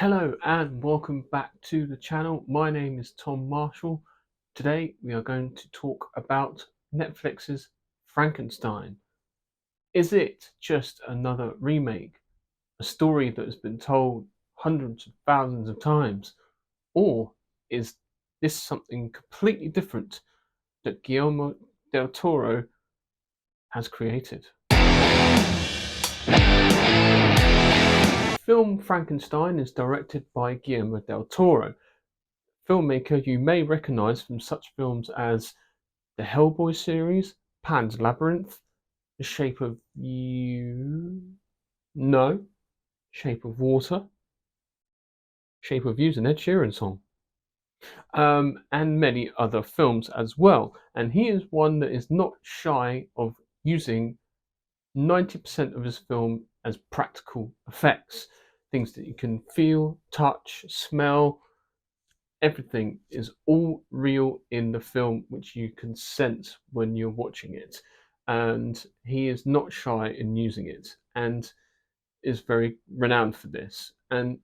Hello and welcome back to the channel. My name is Tom Marshall. Today we are going to talk about Netflix's Frankenstein. Is it just another remake, a story that has been told hundreds of thousands of times, or is this something completely different that Guillermo del Toro has created? The film Frankenstein is directed by Guillermo del Toro, filmmaker you may recognise from such films as the Hellboy series, Pan's Labyrinth, The Shape of You. No, Shape of Water. Shape of You is an Ed Sheeran song. And many other films as well. And he is one that is not shy of using 90% of his film as practical effects. Things that you can feel, touch, smell, everything is all real in the film, which you can sense when you're watching it. And he is not shy in using it and is very renowned for this. And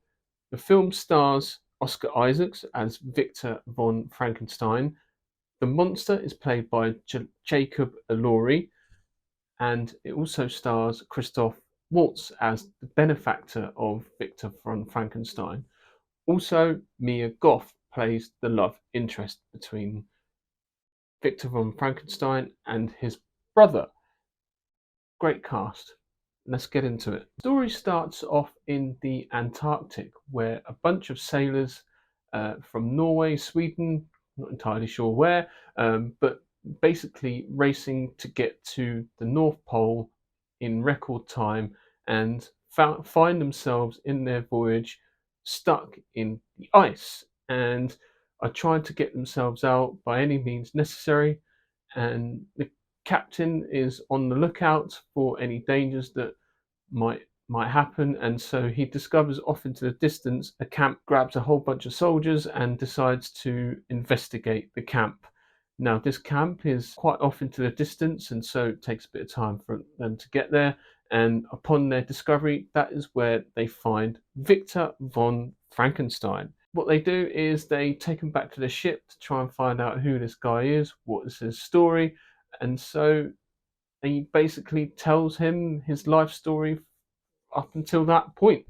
the film stars Oscar Isaacs as Victor von Frankenstein. The monster is played by Jacob Elordi, and it also stars Christoph Waltz as the benefactor of Victor von Frankenstein. Also, Mia Goth plays the love interest between Victor von Frankenstein and his brother. Great cast. Let's get into it. The story starts off in the Antarctic, where a bunch of sailors from Norway, Sweden, not entirely sure where, but basically racing to get to the North Pole in record time and find themselves in their voyage stuck in the ice and are trying to get themselves out by any means necessary. And the captain is on the lookout for any dangers that might happen, and so he discovers off into the distance a camp, grabs a whole bunch of soldiers and decides to investigate the camp. Now this camp is quite off into the distance, and so it takes a bit of time for them to get there, and upon their discovery, that is where they find Victor von Frankenstein. What they do is they take him back to the ship to try and find out who this guy is, what is his story, and so he basically tells him his life story up until that point.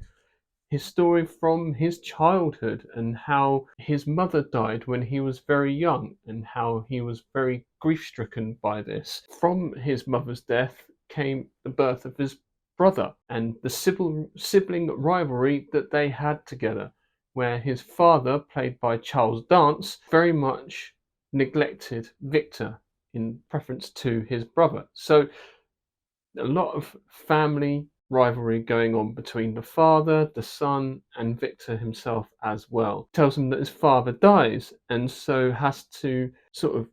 His story from his childhood and how his mother died when he was very young and how he was very grief stricken by this. From his mother's death came the birth of his brother and the sibling rivalry that they had together, where his father, played by Charles Dance, very much neglected Victor in preference to his brother. So a lot of family rivalry going on between the father, the son, and Victor himself as well. Tells him that his father dies and so has to sort of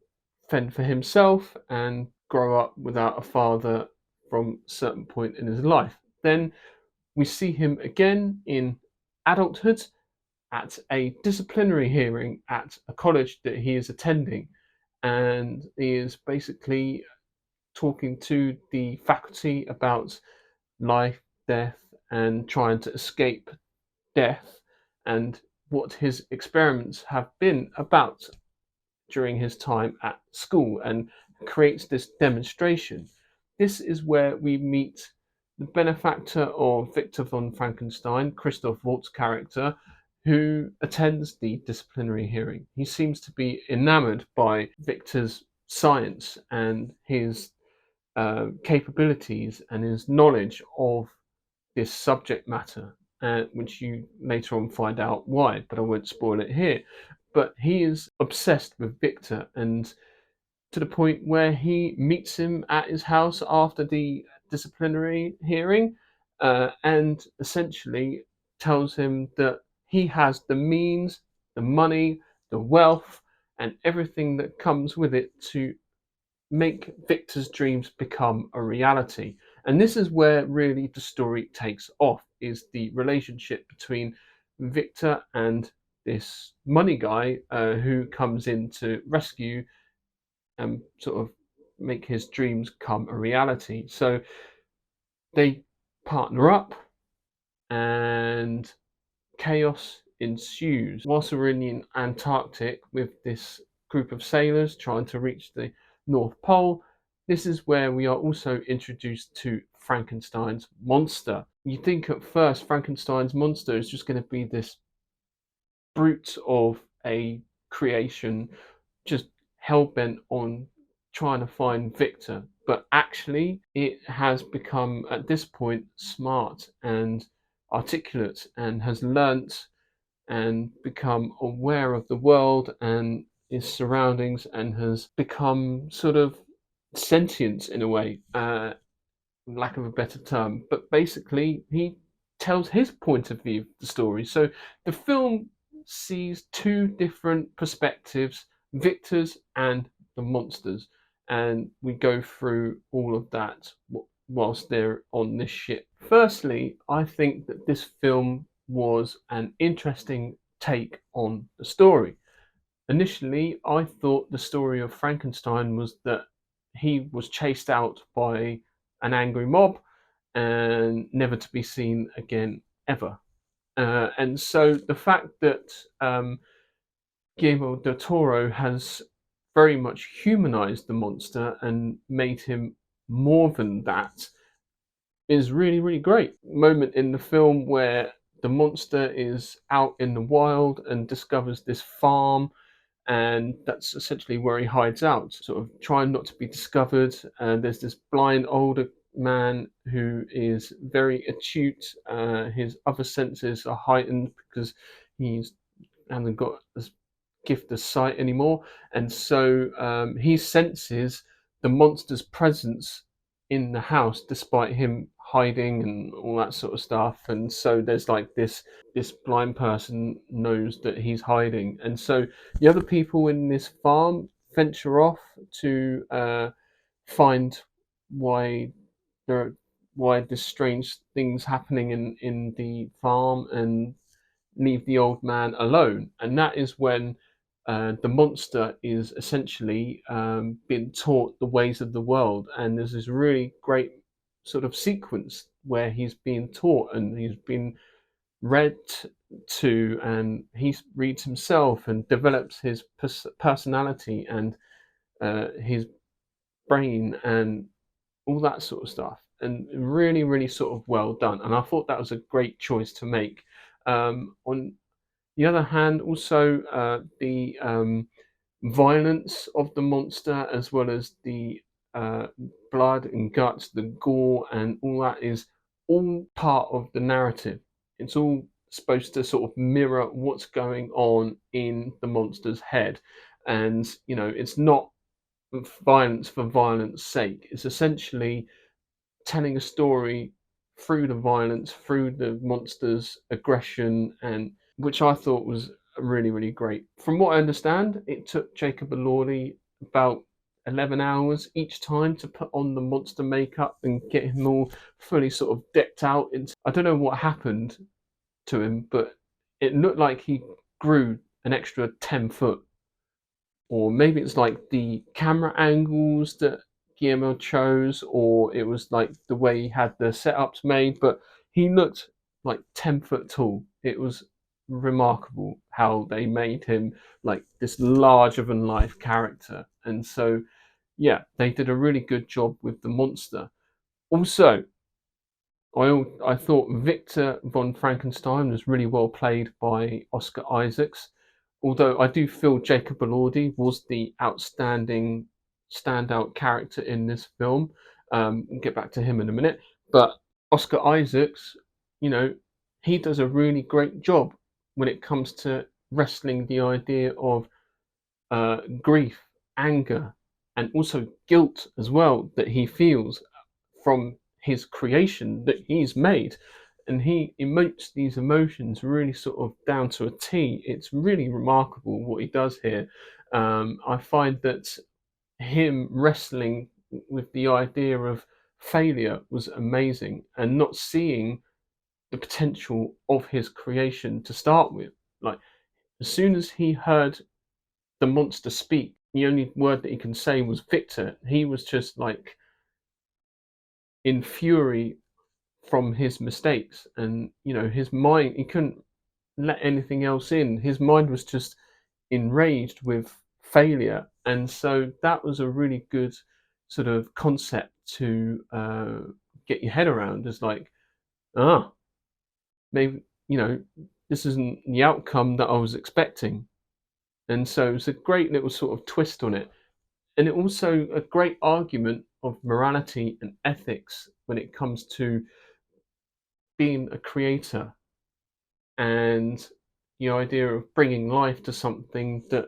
fend for himself and grow up without a father from a certain point in his life. Then we see him again in adulthood at a disciplinary hearing at a college that he is attending, and he is basically talking to the faculty about life, death, and trying to escape death, and what his experiments have been about during his time at school, and creates this demonstration. This is where we meet the benefactor of Victor von Frankenstein, Christoph Waltz character, who attends the disciplinary hearing. He seems to be enamored by Victor's science and his capabilities and his knowledge of this subject matter, which you later on find out why, but I won't spoil it here. But he is obsessed with Victor, and to the point where he meets him at his house after the disciplinary hearing, and essentially tells him that he has the means, the money, the wealth, and everything that comes with it to make Victor's dreams become a reality. And this is where really the story takes off, is the relationship between Victor and this money guy who comes in to rescue and sort of make his dreams come a reality. So they partner up and chaos ensues. Whilst we're in the Antarctic with this group of sailors trying to reach the North Pole, this is where we are also introduced to Frankenstein's monster. You think at first Frankenstein's monster is just going to be this brute of a creation just hell bent on trying to find Victor. But actually, it has become at this point smart and articulate and has learnt and become aware of the world and its surroundings and has become sort of sentient in a way. Lack of a better term, but basically he tells his point of view of the story. So the film sees two different perspectives, Victor's and the monsters, and we go through all of that whilst they're on this ship. Firstly, I think that this film was an interesting take on the story. Initially, I thought the story of Frankenstein was that he was chased out by an angry mob and never to be seen again ever. And so the fact that Guillermo del Toro has very much humanized the monster and made him more than that is really, really great. Moment in the film where the monster is out in the wild and discovers this farm, and that's essentially where he hides out, sort of trying not to be discovered. And there's this blind older man who is very acute. His other senses are heightened because he's hasn't got this gift of sight anymore, and so he senses the monster's presence in the house despite him hiding and all that sort of stuff. And so there's like this blind person knows that he's hiding, and so the other people in this farm venture off to find why there are, why this strange things happening in the farm, and leave the old man alone. And that is when the monster is essentially being taught the ways of the world. And there's this really great sort of sequence where he's being taught and he's been read to, and he reads himself and develops his personality and his brain and all that sort of stuff. And really, really sort of well done. And I thought that was a great choice to make. On the other hand, also the violence of the monster, as well as the uh, blood and guts, the gore, and all that is all part of the narrative. It's all supposed to sort of mirror what's going on in the monster's head. And, you know, it's not violence for violence sake. It's essentially telling a story through the violence, through the monster's aggression, and which I thought was really, really great. From what I understand, it took Jacob Elordi about 11 hours each time to put on the monster makeup and get him all fully sort of decked out. I don't know what happened to him, but it looked like he grew an extra 10 foot. Or maybe it's like the camera angles that Guillermo chose, or it was like the way he had the setups made, but he looked like 10 foot tall. It was remarkable how they made him like this larger than life character. And so, yeah, they did a really good job with the monster. Also, I thought Victor von Frankenstein was really well played by Oscar Isaacs, although I do feel Jacob Elordi was the outstanding standout character in this film. We'll get back to him in a minute, but Oscar Isaacs, you know, he does a really great job when it comes to wrestling the idea of grief, anger, and also guilt as well that he feels from his creation that he's made. And he emotes these emotions really sort of down to a T. It's really remarkable what he does here. I find that him wrestling with the idea of failure was amazing, and not seeing the potential of his creation to start with. Like, as soon as he heard the monster speak, the only word that he can say was Victor. He was just like in fury from his mistakes, and you know his mind. He couldn't. let anything else in. His mind was just enraged with failure, and so that was a really good sort of concept to get your head around. As like, ah, maybe this isn't the outcome that I was expecting, and so it's a great little sort of twist on it, and it also a great argument of morality and ethics when it comes to being a creator and the idea of bringing life to something that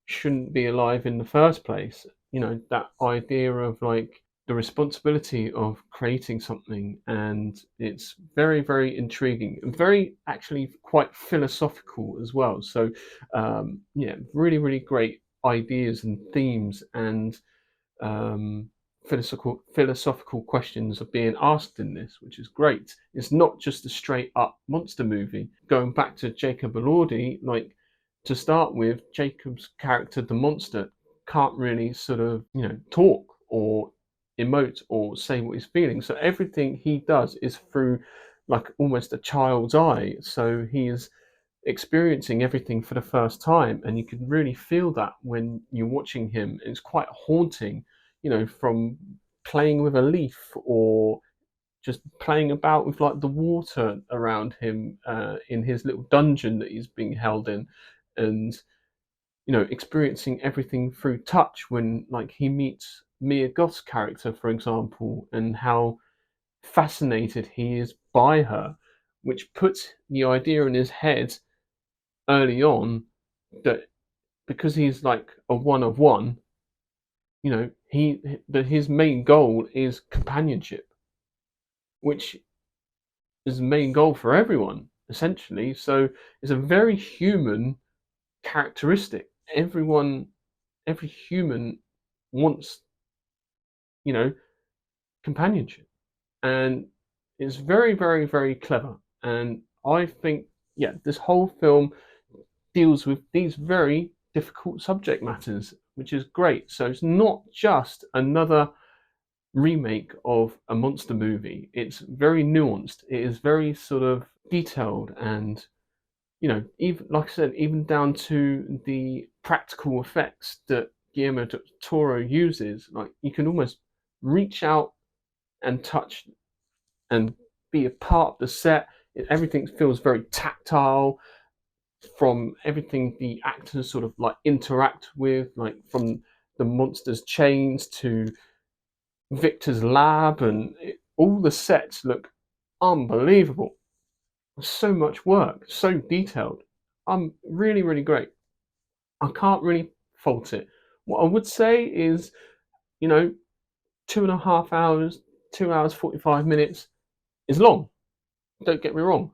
shouldn't be alive in the first place. That idea of like the responsibility of creating something, and it's very, very intriguing and very actually quite philosophical as well. So, yeah, really, really great ideas and themes and um, philosophical questions are being asked in this, which is great. It's not just a straight up monster movie. Going back to Jacob Elordi, like to start with, Jacob's character, the monster, can't really sort of talk or emote or say what he's feeling. So everything he does is through like almost a child's eye. So he is experiencing everything for the first time, and you can really feel that when you're watching him. It's quite haunting, from playing with a leaf or just playing about with like the water around him in his little dungeon that he's being held in, and experiencing everything through touch when like he meets Mia Goth's character, for example, and how fascinated he is by her, which puts the idea in his head early on that because he's like a one of one, his main goal is companionship, which is the main goal for everyone essentially. So it's a very human characteristic. Every human wants, you know, companionship, and it's very, very, very clever. And I think, yeah, this whole film deals with these very difficult subject matters, which is great. So it's not just another remake of a monster movie. It's very nuanced. It is very sort of detailed, and even like I said, even down to the practical effects that Guillermo del Toro uses. Like you can almost reach out and touch and be a part of the set. Everything feels very tactile, from everything the actors sort of like interact with, like from the monster's chains to Victor's lab, and all the sets look unbelievable. So much work, so detailed. Really, really great. I can't really fault it. What I would say is, you know, 2.5 hours, 2 hours 45 minutes is long. Don't get me wrong.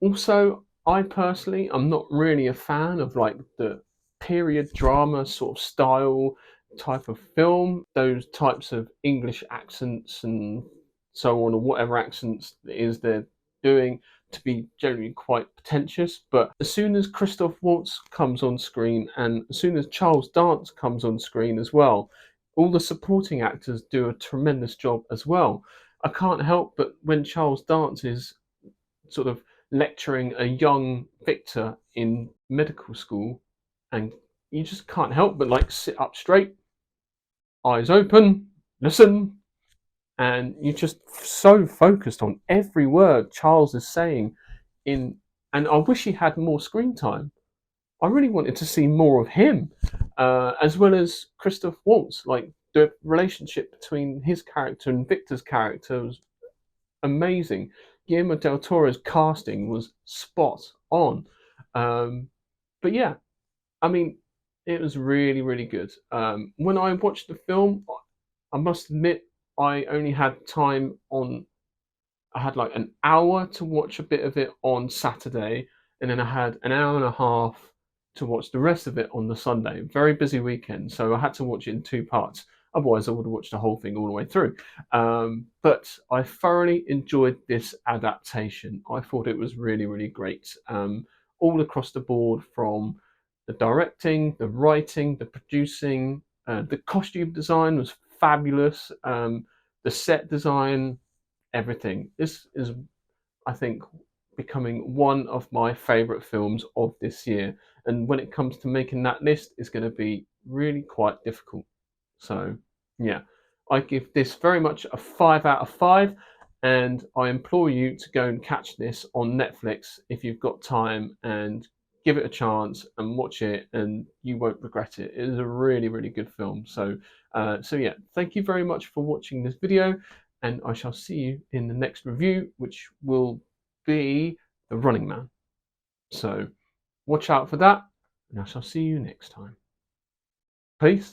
Also, I personally, I'm not really a fan of like the period drama sort of style type of film. Those types of English accents and so on, or whatever accents it is they're doing, to be generally quite pretentious. But as soon as Christoph Waltz comes on screen, and as soon as Charles Dance comes on screen as well, all the supporting actors do a tremendous job as well. I can't help but when Charles Dance is sort of lecturing a young Victor in medical school, and you just can't help but like sit up straight, eyes open, listen, and you're just so focused on every word Charles is saying. In and I wish he had more screen time. I really wanted to see more of him, as well as Christoph Waltz. Like the relationship between his character and Victor's character was amazing. Guillermo del Toro's casting was spot on. Um, but yeah, I mean, it was really, really good. When I watched the film, I must admit, I only had time on I had like an hour to watch a bit of it on Saturday, and then I had an hour and a half to watch the rest of it on the Sunday. Very busy weekend, so I had to watch it in two parts. Otherwise, I would have watched the whole thing all the way through. But I thoroughly enjoyed this adaptation. I thought it was really, really great. All across the board, from the directing, the writing, the producing, the costume design was fabulous. The set design, everything. This is, I think, becoming one of my favourite films of this year. And when it comes to making that list, it's going to be really quite difficult. So, yeah, I give this very much a 5 out of 5, and I implore you to go and catch this on Netflix if you've got time and give it a chance and watch it, and you won't regret it. It is a really, really good film. So yeah, thank you very much for watching this video, and I shall see you in the next review, which will be The Running Man. So watch out for that, and I shall see you next time. Peace.